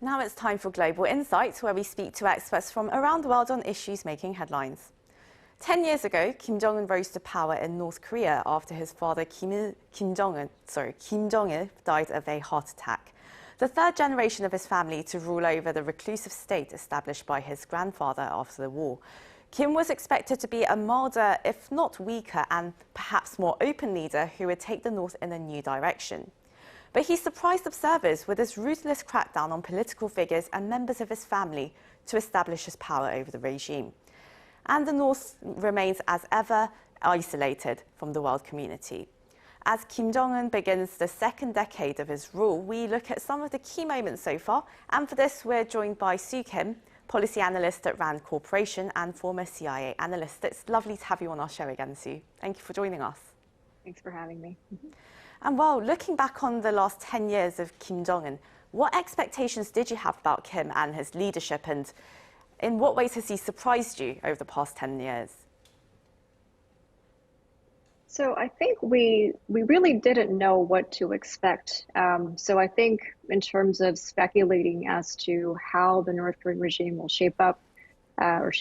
Now it's time for Global Insights, where we speak to experts from around the world on issues making headlines. 10 years ago, Kim Jong-un rose to power in North Korea after his father Kim Jong-il died of a heart attack. The third generation of his family to rule over the reclusive state established by his grandfather after the war. Kim was expected to be a milder, if not weaker, and perhaps more open leader who would take the North in a new direction. But he surprised observers with his ruthless crackdown on political figures and members of his family to establish his power over the regime. And the North remains, as ever, isolated from the world community. As Kim Jong-un begins the second decade of his rule, we look at some of the key moments so far. And for this, we're joined by Soo Kim, policy analyst at RAND Corporation and former CIA analyst. It's lovely to have you on our show again, Soo. Thank you for joining us. Thanks for having me. And well, looking back on the last 10 years of Kim Jong-un, what expectations did you have about Kim and his leadership, and in what ways has he surprised you over the past 10 years? So I think we really didn't know what to expect. So I think in terms of speculating as to how the North Korean regime will shape out under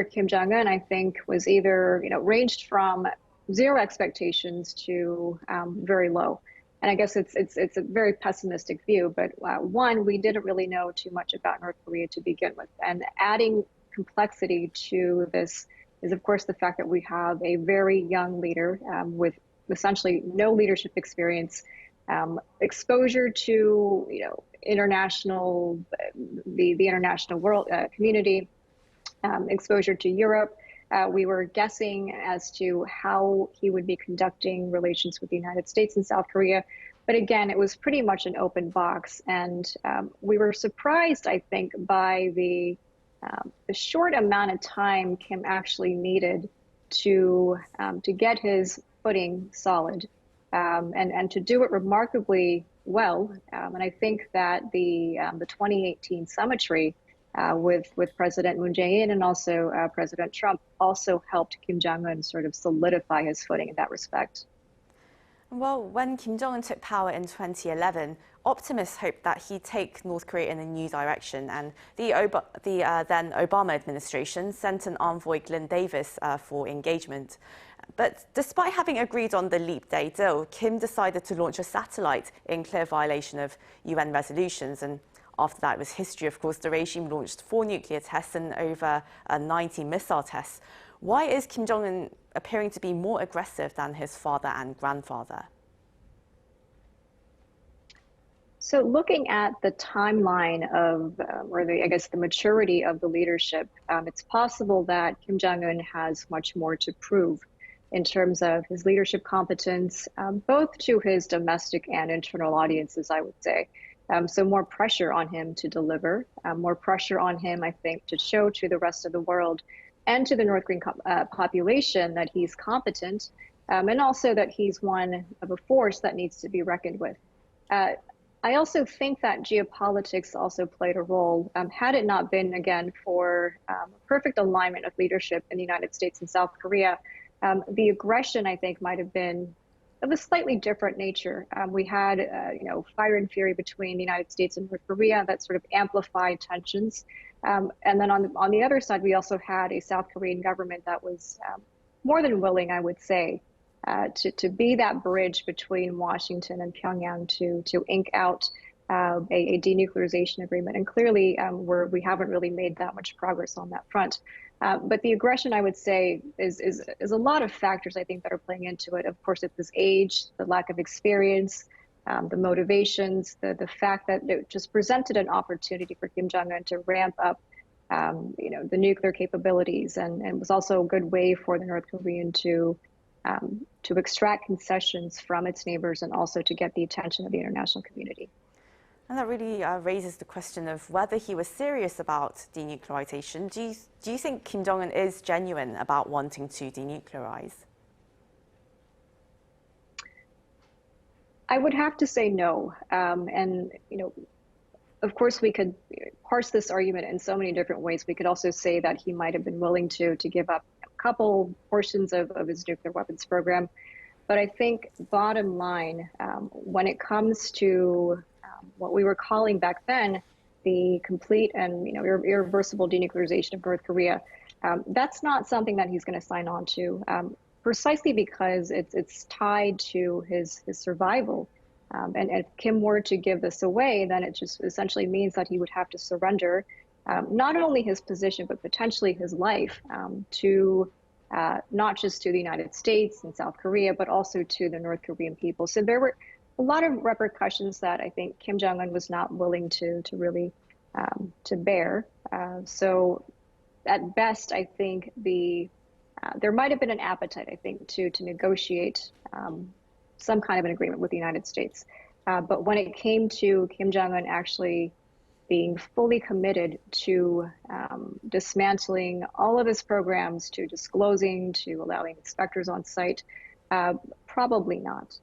Kim Jong-un, I think was either ranged from zero expectations to very low. And I guess it's a very pessimistic view, but one, we didn't really know too much about North Korea to begin with. And adding complexity to this is, of course, the fact that we have a very young leader with essentially no leadership experience, exposure to the international world community, exposure to Europe. We were guessing as to how he would be conducting relations with the United States and South Korea. But again, it was pretty much an open box. And we were surprised, I think, by the short amount of time Kim actually needed to get his footing solid and to do it remarkably well. And I think that the 2018 summitry with President Moon Jae-in and also President Trump also helped Kim Jong-un sort of solidify his footing in that respect. Well, when Kim Jong-un took power in 2011, optimists hoped that he'd take North Korea in a new direction, and the then Obama administration sent an envoy, Glenn Davis, for engagement. But despite having agreed on the Leap Day deal, Kim decided to launch a satellite in clear violation of UN resolutions, and after that, it was history. Of course, the regime launched 4 nuclear tests and over 90 missile tests. Why is Kim Jong-un appearing to be more aggressive than his father and grandfather? So looking at the timeline of, the maturity of the leadership, it's possible that Kim Jong-un has much more to prove in terms of his leadership competence, both to his domestic and internal audiences, I would say. So more pressure on him to deliver, more pressure on him, I think, to show to the rest of the world and to the North Korean population that he's competent, and also that he's one of a force that needs to be reckoned with. I also think that geopolitics also played a role. Had it not been, again, for perfect alignment of leadership in the United States and South Korea, the aggression, I think, might have been of a slightly different nature. We had, fire and fury between the United States and North Korea that sort of amplified tensions. And then on the other side, we also had a South Korean government that was more than willing, I would say, to be that bridge between Washington and Pyongyang to ink out a denuclearization agreement. And clearly, we haven't really made that much progress on that front. But the aggression, I would say, is a lot of factors, I think, that are playing into it. Of course, it's his age, the lack of experience, the motivations, the fact that it just presented an opportunity for Kim Jong-un to ramp up, the nuclear capabilities, and it was also a good way for the North Korean to extract concessions from its neighbors and also to get the attention of the international community. And that really raises the question of whether he was serious about denuclearization. Do you think Kim Jong-un is genuine about wanting to denuclearize? I would have to say no. Of course, we could parse this argument in so many different ways. We could also say that he might have been willing to give up a couple portions of his nuclear weapons program. But I think bottom line, when it comes to what we were calling back then the complete and irreversible denuclearization of North Korea. That's not something that he's going to sign on to, precisely because it's tied to his survival. And if Kim were to give this away, then it just essentially means that he would have to surrender not only his position, but potentially his life to not just to the United States and South Korea, but also to the North Korean people. So there were a lot of repercussions that I think Kim Jong-un was not willing to really to bear. So at best, I think there might have been an appetite, I think, to negotiate some kind of an agreement with the United States. But when it came to Kim Jong-un actually being fully committed to dismantling all of his programs, to disclosing, to allowing inspectors on site, probably not.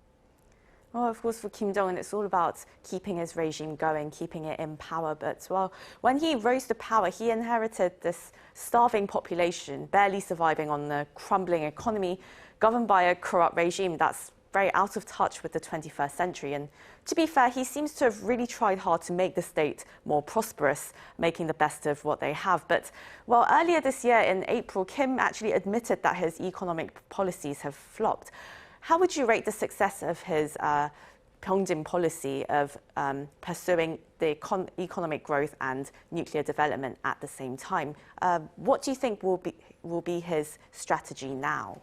Well, of course, for Kim Jong-un, it's all about keeping his regime going, keeping it in power. But, well, when he rose to power, he inherited this starving population, barely surviving on the crumbling economy, governed by a corrupt regime that's very out of touch with the 21st century. And to be fair, he seems to have really tried hard to make the state more prosperous, making the best of what they have. But, well, earlier this year in April, Kim actually admitted that his economic policies have flopped. How would you rate the success of his Pyongyang policy of pursuing the economic growth and nuclear development at the same time? What do you think will be his strategy now?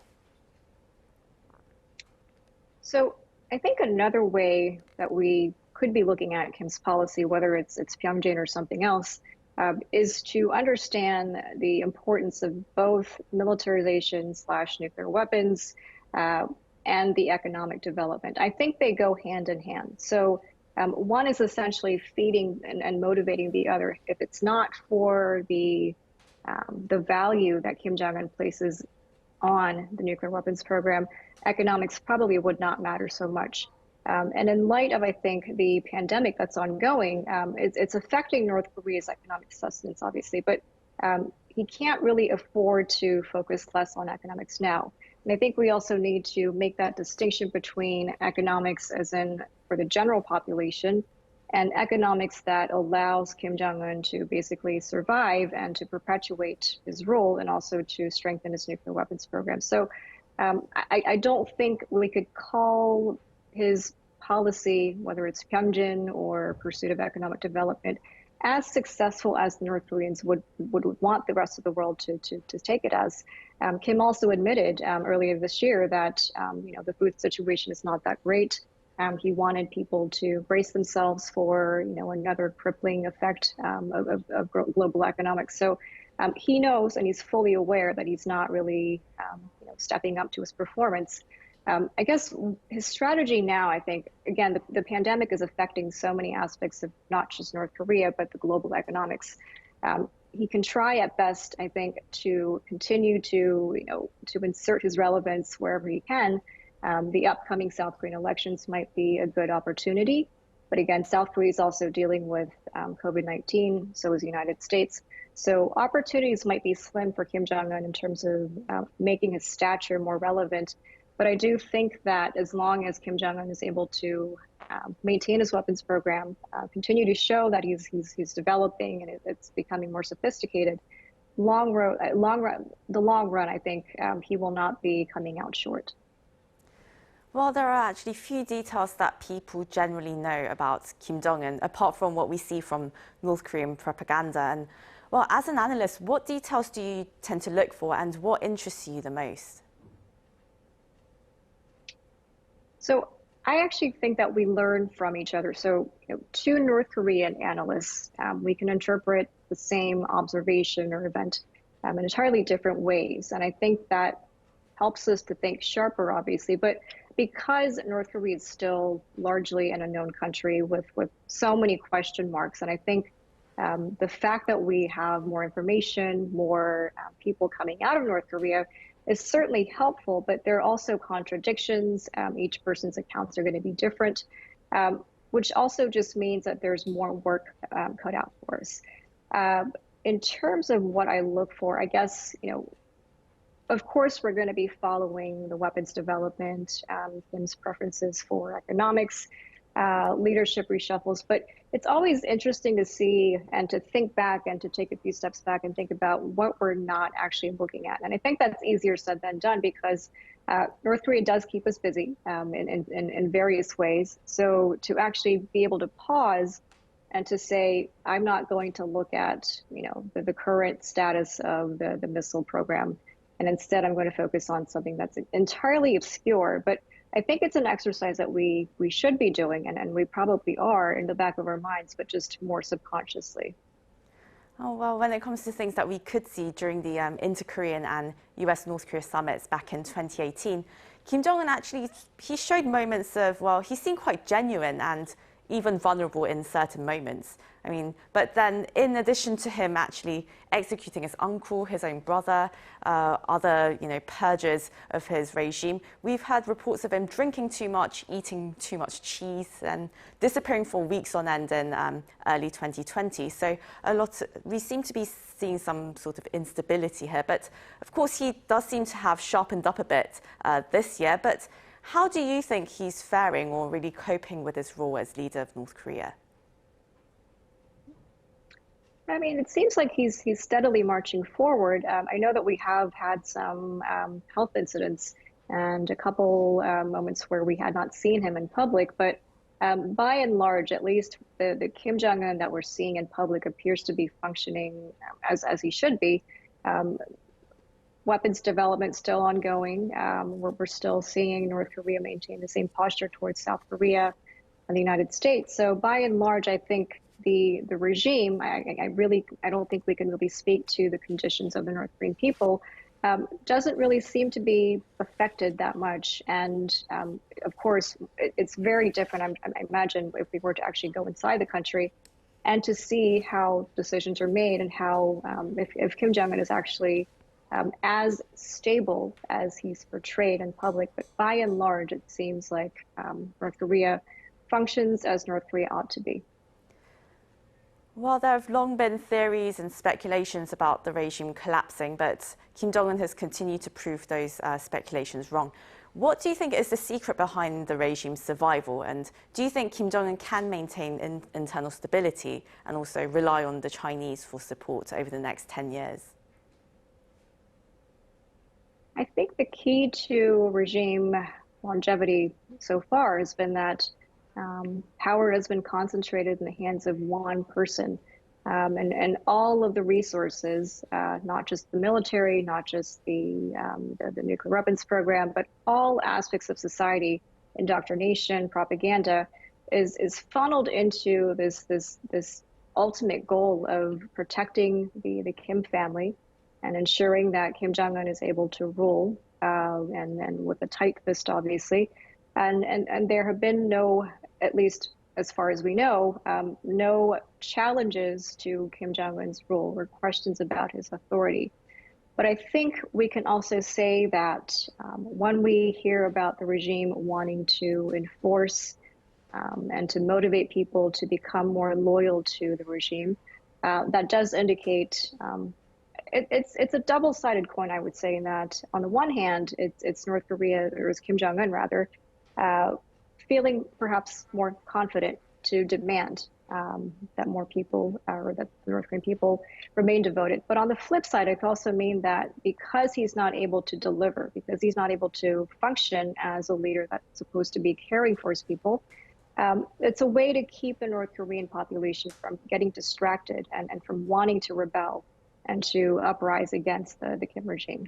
So I think another way that we could be looking at Kim's policy, whether it's Pyongyang or something else, is to understand the importance of both militarization / nuclear weapons and the economic development. I think they go hand in hand. So one is essentially feeding and motivating the other. If it's not for the value that Kim Jong-un places on the nuclear weapons program, economics probably would not matter so much. And in light of, I think, the pandemic that's ongoing, it's affecting North Korea's economic sustenance, obviously, but he can't really afford to focus less on economics now. And I think we also need to make that distinction between economics as in for the general population and economics that allows Kim Jong-un to basically survive and to perpetuate his role and also to strengthen his nuclear weapons program. So I don't think we could call his policy, whether it's Pyongyang or pursuit of economic development, as successful as the North Koreans would want the rest of the world to take it as. Kim also admitted earlier this year that the food situation is not that great. He wanted people to brace themselves for another crippling effect of global economics. So he knows and he's fully aware that he's not really stepping up to his performance. I guess his strategy now, I think, again, the pandemic is affecting so many aspects of not just North Korea, but the global economics. He can try at best, I think, to continue to insert his relevance wherever he can. The upcoming South Korean elections might be a good opportunity. But again, South Korea is also dealing with COVID-19, so is the United States. So opportunities might be slim for Kim Jong-un in terms of making his stature more relevant. But I do think that as long as Kim Jong-un is able to maintain his weapons program, continue to show that he's developing and it's becoming more sophisticated, the long run, I think he will not be coming out short. Well, there are actually few details that people generally know about Kim Jong-un, apart from what we see from North Korean propaganda. And, well, as an analyst, what details do you tend to look for and what interests you the most? So I actually think that we learn from each other. So two North Korean analysts, we can interpret the same observation or event in entirely different ways. And I think that helps us to think sharper, obviously. But because North Korea is still largely an unknown country with so many question marks, and I think the fact that we have more information, more people coming out of North Korea is certainly helpful, but there are also contradictions. Each person's accounts are going to be different, which also just means that there's more work cut out for us. In terms of what I look for, I guess, of course, we're going to be following the weapons development, Kim's preferences for economics. leadership reshuffles. But it's always interesting to see and to think back and to take a few steps back and think about what we're not actually looking at. And I think that's easier said than done because North Korea does keep us busy in various ways. So to actually be able to pause and to say, I'm not going to look at, the current status of the missile program, and instead I'm going to focus on something that's entirely obscure. But I think it's an exercise that we should be doing, and we probably are in the back of our minds, but just more subconsciously. Oh, well, when it comes to things that we could see during the inter-Korean and US-North Korea summits back in 2018, Kim Jong-un actually, he showed moments of, well, he seemed quite genuine and even vulnerable in certain moments. I mean, but then in addition to him actually executing his uncle, his own brother, other, purges of his regime, we've had reports of him drinking too much, eating too much cheese, and disappearing for weeks on end in early 2020. So we seem to be seeing some sort of instability here. But of course, he does seem to have sharpened up a bit this year. But how do you think he's faring or really coping with his role as leader of North Korea? I mean, it seems like he's steadily marching forward. I know that we have had some health incidents and a couple moments where we had not seen him in public, but by and large, at least the Kim Jong-un that we're seeing in public appears to be functioning as he should be. Weapons development still ongoing. We're still seeing North Korea maintain the same posture towards South Korea and the United States. So by and large, I think the regime, I don't think we can really speak to the conditions of the North Korean people, doesn't really seem to be affected that much. And of course, it's very different, I imagine, if we were to actually go inside the country and to see how decisions are made and how, if Kim Jong-un is actually as stable as he's portrayed in public. But by and large, it seems like North Korea functions as North Korea ought to be. Well, there have long been theories and speculations about the regime collapsing, but Kim Jong-un has continued to prove those speculations wrong. What do you think is the secret behind the regime's survival? And do you think Kim Jong-un can maintain internal stability and also rely on the Chinese for support over the next 10 years? I think the key to regime longevity so far has been that power has been concentrated in the hands of one person, and all of the resources, not just the military, not just the nuclear weapons program, but all aspects of society, indoctrination, propaganda, is funneled into this ultimate goal of protecting the Kim family and ensuring that Kim Jong-un is able to rule, and with a tight fist, obviously. And there have been no, at least as far as we know, no challenges to Kim Jong-un's rule or questions about his authority. But I think we can also say that when we hear about the regime wanting to enforce and to motivate people to become more loyal to the regime, that does indicate it's a double-sided coin, I would say, in that on the one hand, it's North Korea, or it's Kim Jong-un rather, feeling perhaps more confident to demand that more people, or that the North Korean people remain devoted. But on the flip side, it could also mean that because he's not able to deliver, because he's not able to function as a leader that's supposed to be caring for his people, it's a way to keep the North Korean population from getting distracted and from wanting to rebel and to uprise against the Kim regime.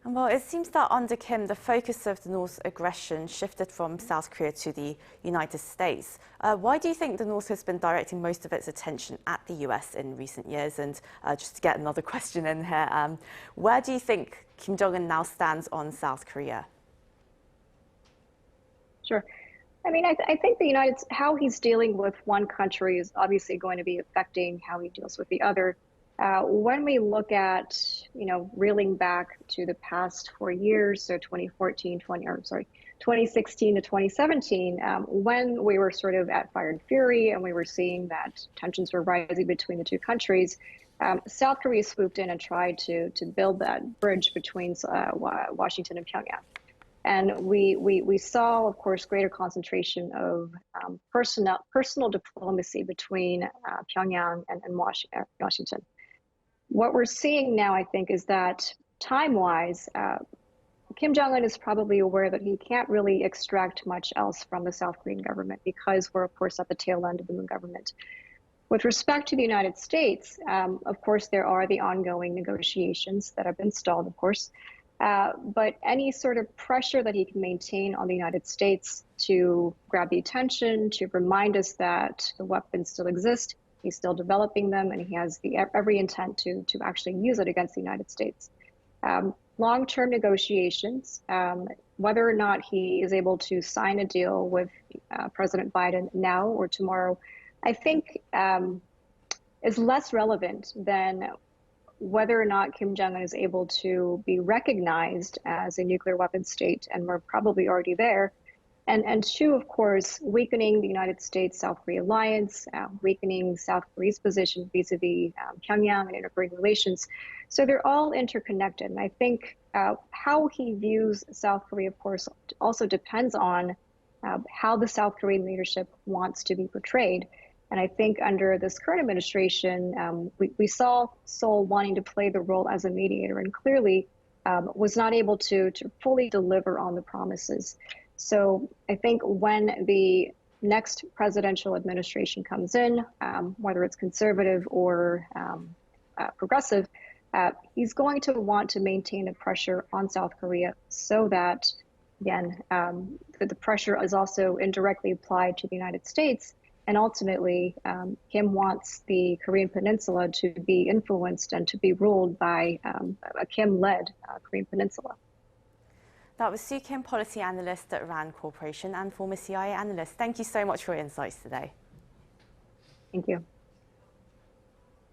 Well, it seems that under Kim, the focus of the North's aggression shifted from South Korea to the United States. Why do you think the North has been directing most of its attention at the US in recent years? And just to get another question in here, where do you think Kim Jong-un now stands on South Korea? Sure. I mean, I think how he's dealing with one country is obviously going to be affecting how he deals with the other. When we look at, reeling back to the past 4 years, so 2016 to 2017, when we were sort of at fire and fury and we were seeing that tensions were rising between the two countries, South Korea swooped in and tried to build that bridge between Washington and Pyongyang. And we saw, of course, greater concentration of personal diplomacy between Pyongyang and Washington. What we're seeing now, I think, is that time-wise, Kim Jong-un is probably aware that he can't really extract much else from the South Korean government because we're, of course, at the tail end of the Moon government. With respect to the United States, of course, there are the ongoing negotiations that have been stalled, of course. But any sort of pressure that he can maintain on the United States to grab the attention, to remind us that the weapons still exist, he's still developing them, and he has every intent to actually use it against the United States. Long-term negotiations, whether or not he is able to sign a deal with President Biden now or tomorrow, I think is less relevant than whether or not Kim Jong-un is able to be recognized as a nuclear weapons state, and we're probably already there. And two, of course, weakening the United States-South Korea alliance, weakening South Korea's position vis-a-vis Pyongyang and inter-Korean relations. So they're all interconnected. And I think how he views South Korea, of course, also depends on how the South Korean leadership wants to be portrayed. And I think under this current administration, we saw Seoul wanting to play the role as a mediator and clearly was not able to fully deliver on the promises. So I think when the next presidential administration comes in, whether it's conservative or progressive, he's going to want to maintain the pressure on South Korea so that, again, the pressure is also indirectly applied to the United States. And ultimately, Kim wants the Korean Peninsula to be influenced and to be ruled by a Kim-led Korean Peninsula. That was Soo Kim, policy analyst at RAND Corporation and former CIA analyst. Thank you so much for your insights today. Thank you.